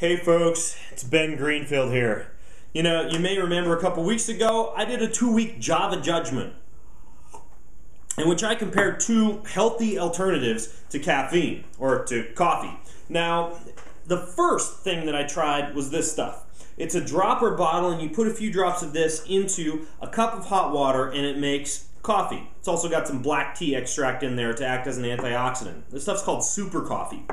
Hey folks, it's Ben Greenfield here. You know, you may remember a couple weeks ago, I did a 2-week Java judgment in which I compared two healthy alternatives to caffeine, or to coffee. Now, the first thing that I tried was this stuff. It's a dropper bottle and you put a few drops of this into a cup of hot water and it makes coffee. It's also got some black tea extract in there to act as an antioxidant. This stuff's called super coffee.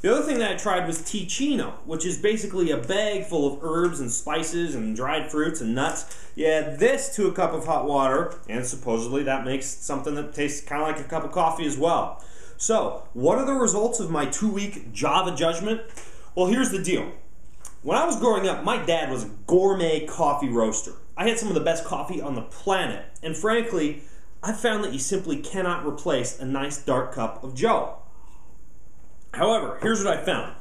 The other thing that I tried was Teeccino, which is basically a bag full of herbs and spices and dried fruits and nuts. You add this to a cup of hot water, and supposedly that makes something that tastes kind of like a cup of coffee as well. So, what are the results of my 2-week Java judgment? Well, here's the deal. When I was growing up, my dad was a gourmet coffee roaster. I had some of the best coffee on the planet, and frankly, I found that you simply cannot replace a nice dark cup of Joe. However, here's what I found.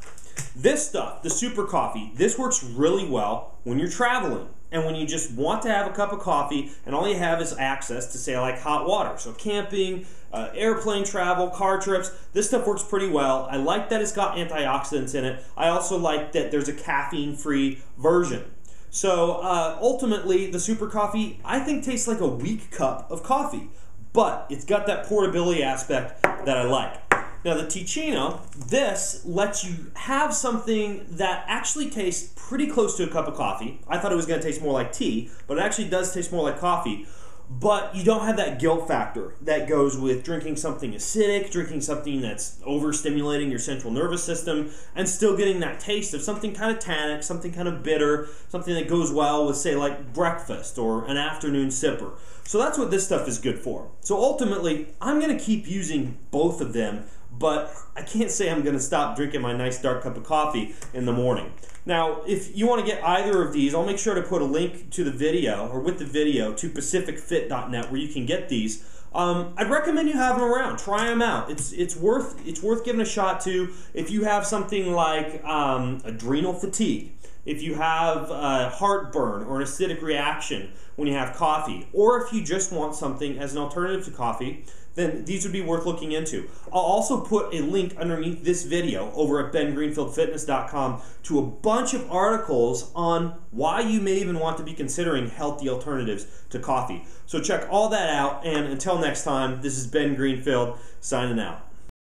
This stuff, the super coffee, this works really well when you're traveling and when you just want to have a cup of coffee and all you have is access to, say, like hot water. So camping, airplane travel, car trips, this stuff works pretty well. I like that it's got antioxidants in it. I also like that there's a caffeine-free version. So ultimately, the super coffee, I think, tastes like a weak cup of coffee, but it's got that portability aspect that I like. Now the Teeccino, this lets you have something that actually tastes pretty close to a cup of coffee. I thought it was going to taste more like tea, but it actually does taste more like coffee. But you don't have that guilt factor that goes with drinking something acidic, drinking something that's overstimulating your central nervous system, and still getting that taste of something kind of tannic, something kind of bitter, something that goes well with, say, like breakfast or an afternoon sipper. So that's what this stuff is good for. So ultimately, I'm going to keep using both of them, but I can't say I'm going to stop drinking my nice dark cup of coffee in the morning. Now, if you want to get either of these, I'll make sure to put a link to the video, or with the video, to pacificfit.net where you can get these. I'd recommend you have them around. Try them out. It's worth giving a shot to if you have something like adrenal fatigue, if you have heartburn or an acidic reaction when you have coffee, or if you just want something as an alternative to coffee, then these would be worth looking into. I'll also put a link underneath this video over at bengreenfieldfitness.com to a bunch of articles on why you may even want to be considering healthy alternatives to coffee. So check all that out, and until next time, this is Ben Greenfield signing out.